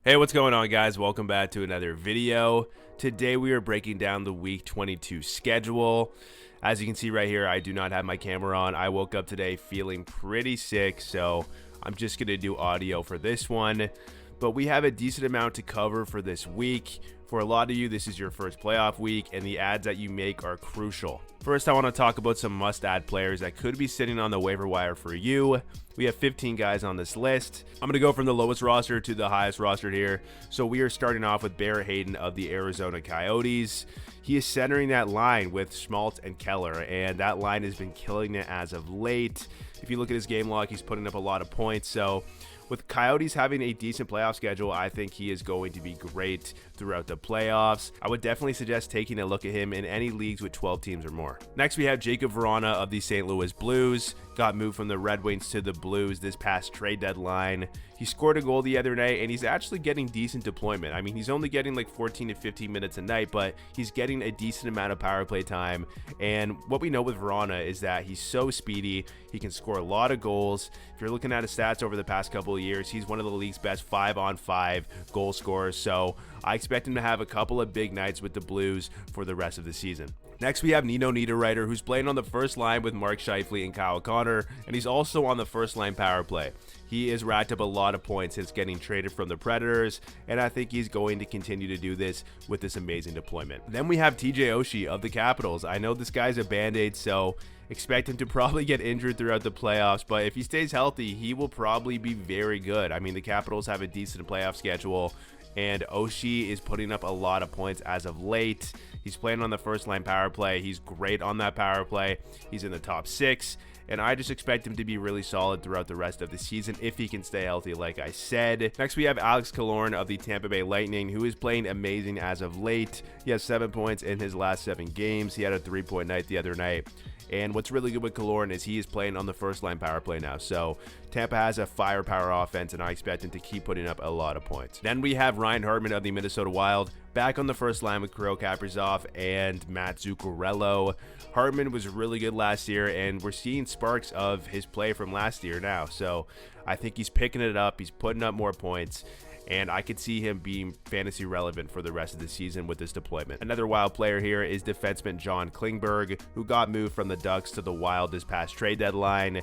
Hey, what's going on, guys? Welcome back to another video. Today we are breaking down the week 22 schedule. As you can see right here, I do not have my camera on. I woke up today feeling pretty sick, so I'm just going to do audio for this one. But we have a decent amount to cover for this week. For a lot of you, this is your first playoff week, and the adds that you make are crucial. First, I want to talk about some must-add players that could be sitting on the waiver wire for you. We have 15 guys on this list. I'm going to go from the lowest roster to the highest roster here. So we are starting off with Barrett Hayden of the Arizona Coyotes. He is centering that line with Schmaltz and Keller, and that line has been killing it as of late. If you look at his game log, he's putting up a lot of points. So with Coyotes having a decent playoff schedule, I think he is going to be great throughout the playoffs. I would definitely suggest taking a look at him in any leagues with 12 teams or more. Next, we have Jacob Vrana of the St. Louis Blues. Got moved from the Red Wings to the Blues this past trade deadline. He scored a goal the other night, and he's actually getting decent deployment. I mean, he's only getting like 14 to 15 minutes a night, but he's getting a decent amount of power play time. And what we know with Vrana is that he's so speedy. He can score a lot of goals. If you're looking at his stats over the past couple of years, he's one of the league's best 5-on-5 goal scorers. So I expect him to have a couple of big nights with the Blues for the rest of the season. Next, we have Nino Niederreiter, who's playing on the first line with Mark Scheifele and Kyle Connor, and he's also on the first line power play. He has racked up a lot of points since getting traded from the Predators, and I think he's going to continue to do this with this amazing deployment. Then we have TJ Oshie of the Capitals. I know this guy's a band-aid, so expect him to probably get injured throughout the playoffs, but if he stays healthy, he will probably be very good. I mean, the Capitals have a decent playoff schedule, and Oshie is putting up a lot of points as of late. He's playing on the first line power play. He's great on that power play. He's in the top 6, and I just expect him to be really solid throughout the rest of the season if he can stay healthy, like I said. Next, we have Alex Killorn of the Tampa Bay Lightning, who is playing amazing as of late. He has 7 points in his last 7 games. He had a 3-point night the other night. And what's really good with Killorn is he is playing on the first line power play now. So Tampa has a firepower offense, and I expect him to keep putting up a lot of points. Then we have Ryan Hartman of the Minnesota Wild back on the first line with Kirill Kaprizov and Matt Zuccarello. Hartman was really good last year, and we're seeing sparks of his play from last year now. So I think he's picking it up. He's putting up more points, and I could see him being fantasy relevant for the rest of the season with this deployment. Another Wild player here is defenseman John Klingberg, who got moved from the Ducks to the Wild this past trade deadline.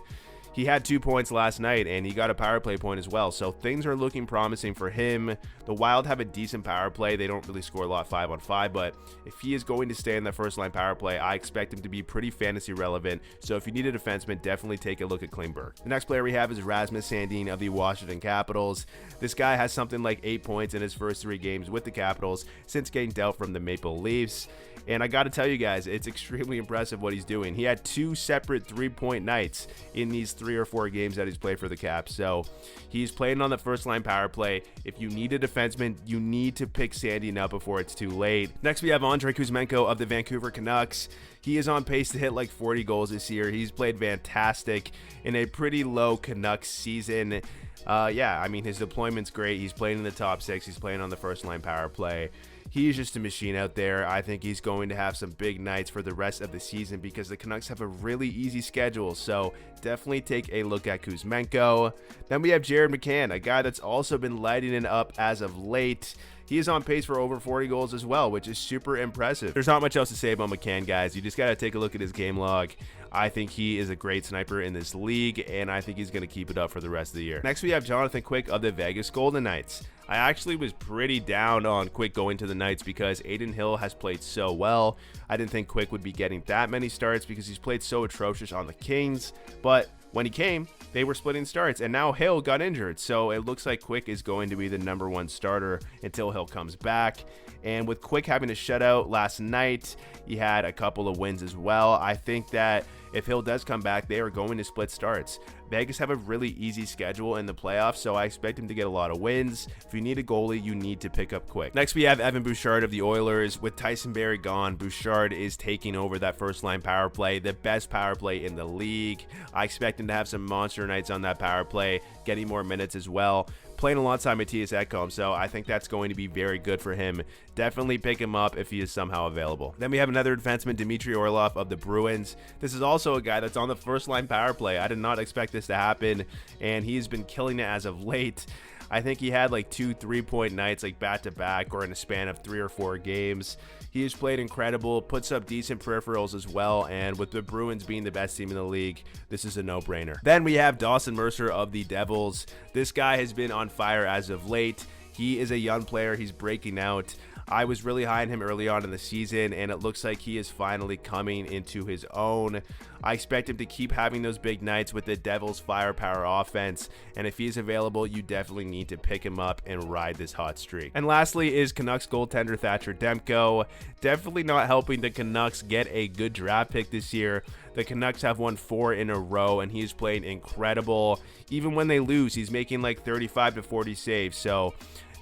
He had 2 points last night, and he got a power play point as well, so things are looking promising for him. The Wild have a decent power play. They don't really score a lot 5-on-5, but if he is going to stay in the first line power play, I expect him to be pretty fantasy relevant. So if you need a defenseman, definitely take a look at Klingberg. The next player we have is Rasmus Sandin of the Washington Capitals. This guy has something like 8 points in his first 3 games with the Capitals since getting dealt from the Maple Leafs. And I got to tell you guys, it's extremely impressive what he's doing. He had 2 separate 3-point nights in these 3 or 4 games that he's played for the Caps. So he's playing on the first line power play. If you need a defenseman, you need to pick Sandin up before it's too late. Next, we have Andrei Kuzmenko of the Vancouver Canucks. He is on pace to hit like 40 goals this year. He's played fantastic in a pretty low Canucks season. Yeah, I mean, his deployment's great. He's playing in the top 6. He's playing on the first line power play. He's just a machine out there. I think he's going to have some big nights for the rest of the season because the Canucks have a really easy schedule. So definitely take a look at Kuzmenko. Then we have Jared McCann, a guy that's also been lighting it up as of late. He is on pace for over 40 goals as well, which is super impressive. There's not much else to say about McCann, guys. You just got to take a look at his game log. I think he is a great sniper in this league, and I think he's going to keep it up for the rest of the year. Next, we have Jonathan Quick of the Vegas Golden Knights. I actually was pretty down on Quick going to the Knights because Adin Hill has played so well. I didn't think Quick would be getting that many starts because he's played so atrocious on the Kings, but when he came, they were splitting starts, and now Hill got injured, so it looks like Quick is going to be the #1 starter until Hill comes back. And with Quick having a shutout last night, he had a couple of wins as well. I think that if Hill does come back, they are going to split starts. Vegas have a really easy schedule in the playoffs, so I expect him to get a lot of wins. If you need a goalie, you need to pick up Quick. Next, we have Evan Bouchard of the Oilers. With Tyson Barrie gone, Bouchard is taking over that first line power play, the best power play in the league. I expect him to have some monster nights on that power play, getting more minutes as well. Playing alongside Matthias Ekholm, so I think that's going to be very good for him. Definitely pick him up if he is somehow available. Then we have another defenseman, Dmitry Orlov of the Bruins. This is also a guy that's on the first line power play. I did not expect this to happen, and he's been killing it as of late. I think he had like 2 3-point nights like back to back or in a span of 3 or 4 games. He has played incredible, puts up decent peripherals as well, and with the Bruins being the best team in the league, this is a no-brainer. Then we have Dawson Mercer of the Devils. This guy has been on fire as of late. He is a young player. He's breaking out. I was really high on him early on in the season, and it looks like he is finally coming into his own. I expect him to keep having those big nights with the Devils' firepower offense, and if he's available, you definitely need to pick him up and ride this hot streak. And lastly is Canucks goaltender Thatcher Demko. Definitely not helping the Canucks get a good draft pick this year. The Canucks have won 4 in a row, and he's played incredible. Even when they lose, he's making like 35 to 40 saves, so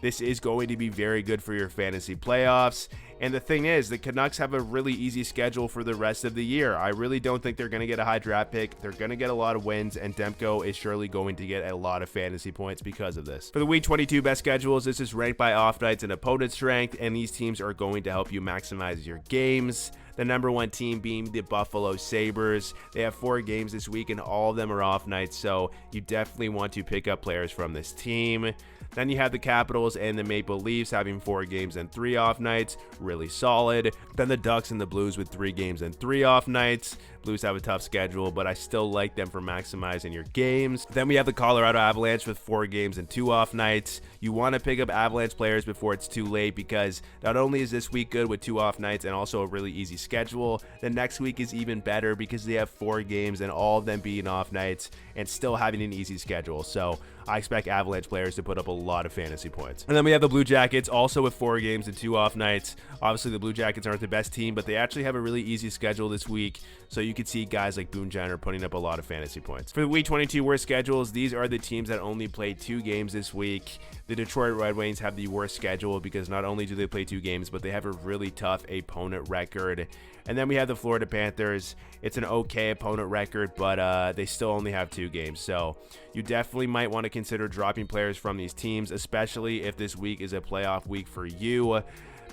this is going to be very good for your fantasy playoffs. And the thing is, the Canucks have a really easy schedule for the rest of the year. I really don't think they're going to get a high draft pick. They're going to get a lot of wins, and Demko is surely going to get a lot of fantasy points because of this. For the Week 22 best schedules, this is ranked by off nights and opponent strength, and these teams are going to help you maximize your games. The number 1 team being the Buffalo Sabres. They have 4 games this week, and all of them are off nights, so you definitely want to pick up players from this team. Then you have the Capitals and the Maple Leafs having 4 games and 3 off nights. Really solid. Then the Ducks and the Blues with 3 games and 3 off nights. Blues have a tough schedule, but I still like them for maximizing your games. Then we have the Colorado Avalanche with 4 games and 2 off nights. You want to pick up Avalanche players before it's too late, because not only is this week good with 2 off nights and also a really easy schedule, the next week is even better because they have 4 games and all of them being off nights and still having an easy schedule. So I expect Avalanche players to put up a lot of fantasy points. And then we have the Blue Jackets, also with 4 games and 2 off nights. Obviously, the Blue Jackets aren't the best team, but they actually have a really easy schedule this week, so you could see guys like Boone Jenner putting up a lot of fantasy points. For the Week 22 worst schedules, these are the teams that only played 2 games this week. The Detroit Red Wings have the worst schedule because not only do they play 2 games, but they have a really tough opponent record. And then we have the Florida Panthers. It's an okay opponent record, but they still only have 2 games. So you definitely might want to consider dropping players from these teams, especially if this week is a playoff week for you.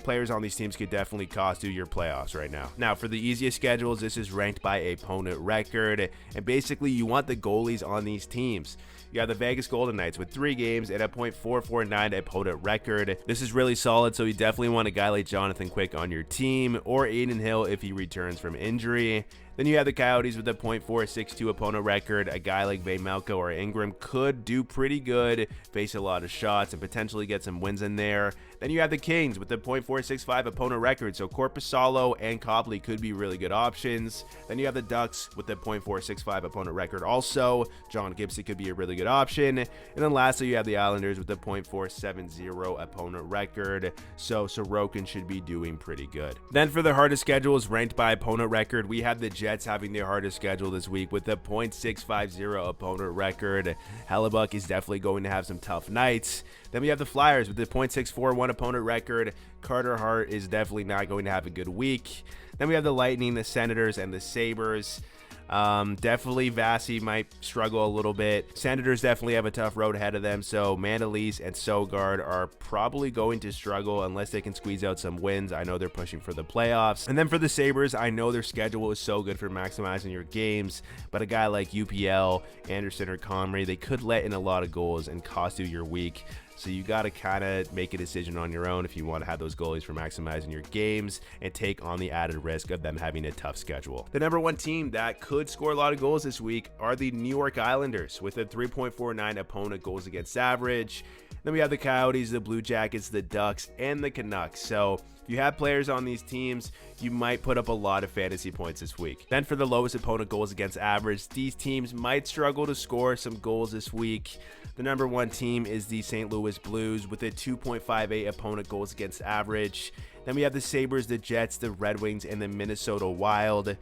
Players on these teams could definitely cost you your playoffs right now. Now, for the easiest schedules, this is ranked by opponent record, and basically you want the goalies on these teams. You have the Vegas Golden Knights with 3 games and a .449 opponent record. This is really solid, so you definitely want a guy like Jonathan Quick on your team, or Aiden Hill if he returns from injury. Then you have the Coyotes with a .462 opponent record. A guy like Vaymelko or Ingram could do pretty good, face a lot of shots, and potentially get some wins in there. Then you have the Kings with the .465 opponent record, so Korpisalo and Copley could be really good options. Then you have the Ducks with the .465 opponent record also. John Gibson could be a really good option. And then lastly, you have the Islanders with the .470 opponent record, so Sorokin should be doing pretty good. Then for the hardest schedules ranked by opponent record, we have the Jets having their hardest schedule this week with a .650 opponent record. Hellebuck is definitely going to have some tough nights. Then we have the Flyers with the .641 opponent record. Carter Hart is definitely not going to have a good week. Then we have the Lightning, the Senators, and the Sabres. Definitely Vasi might struggle a little bit. Senators definitely have a tough road ahead of them, so Mandalese and Sogard are probably going to struggle unless they can squeeze out some wins. I know they're pushing for the playoffs. And then for the Sabres, I know their schedule is so good for maximizing your games, but a guy like UPL, Anderson, or Comrie, they could let in a lot of goals and cost you your week. So you got to kind of make a decision on your own if you want to have those goalies for maximizing your games and take on the added risk of them having a tough schedule. The number 1 team that could score a lot of goals this week are the New York Islanders with a .349 opponent goals against average. Then we have the Coyotes, the Blue Jackets, the Ducks, and the Canucks. So if you have players on these teams, you might put up a lot of fantasy points this week. Then for the lowest opponent goals against average, these teams might struggle to score some goals this week. The number 1 team is the St. Louis Blues with a 2.58 opponent goals against average. Then we have the Sabres, the Jets, the Red Wings, and the Minnesota Wild.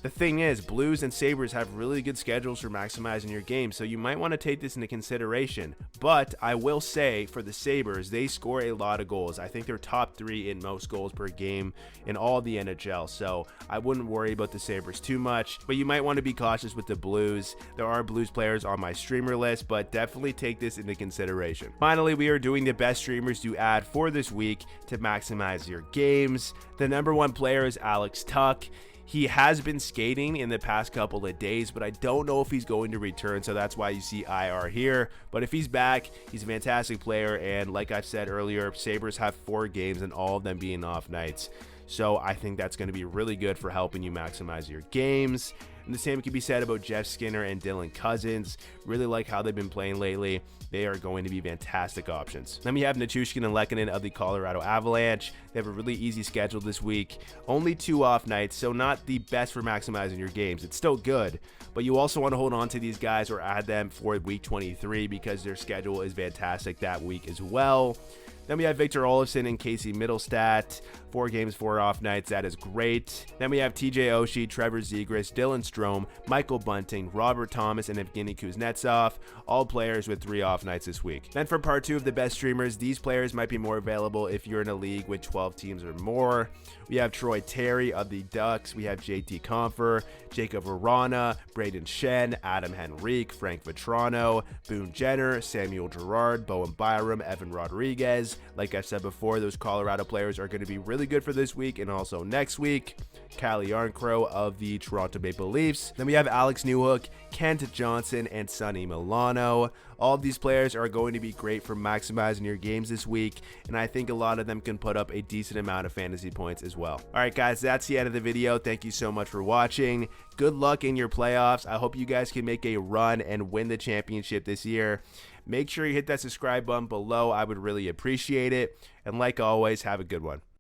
The thing is, Blues and Sabres have really good schedules for maximizing your game, so you might want to take this into consideration. But I will say, for the Sabres, they score a lot of goals. I think they're top 3 in most goals per game in all of the NHL, so I wouldn't worry about the Sabres too much. But you might want to be cautious with the Blues. There are Blues players on my streamer list, but definitely take this into consideration. Finally, we are doing the best streamers to add for this week to maximize your games. The number 1 player is Alex Tuck. He has been skating in the past couple of days, but I don't know if he's going to return, so that's why you see IR here. But if he's back, he's a fantastic player, and like I've said earlier, Sabres have 4 games and all of them being off nights. So I think that's going to be really good for helping you maximize your games. And the same can be said about Jeff Skinner and Dylan Cousins. Really like how they've been playing lately. They are going to be fantastic options. Then we have Nichushkin and Lehkonen of the Colorado Avalanche. They have a really easy schedule this week. Only 2 off nights, so not the best for maximizing your games. It's still good, but you also want to hold on to these guys or add them for week 23 because their schedule is fantastic that week as well. Then we have Victor Olofsson and Casey Middlestat. 4 games, 4 off nights. That is great. Then we have TJ Oshie, Trevor Zegras, Dylan Strome, Michael Bunting, Robert Thomas, and Evgeny Kuznetsov. All players with 3 off nights this week. Then for part 2 of the best streamers, these players might be more available if you're in a league with 12 teams or more. We have Troy Terry of the Ducks. We have JT Compher, Jacob Arana, Braden Shen, Adam Henrique, Frank Vetrano, Boone Jenner, Samuel Girard, Bowen Byram, Evan Rodriguez. Like I said before, those Colorado players are going to be really good for this week and also next week. Callie Yarncrow of the Toronto Maple Leafs. Then we have Alex Newhook, Kent Johnson, and Sonny Milano. All of these players are going to be great for maximizing your games this week, and I think a lot of them can put up a decent amount of fantasy points as well. All right, guys, that's the end of the video. Thank you so much for watching. Good luck in your playoffs. I hope you guys can make a run and win the championship this year. Make sure you hit that subscribe button below. I would really appreciate it. And like always, have a good one.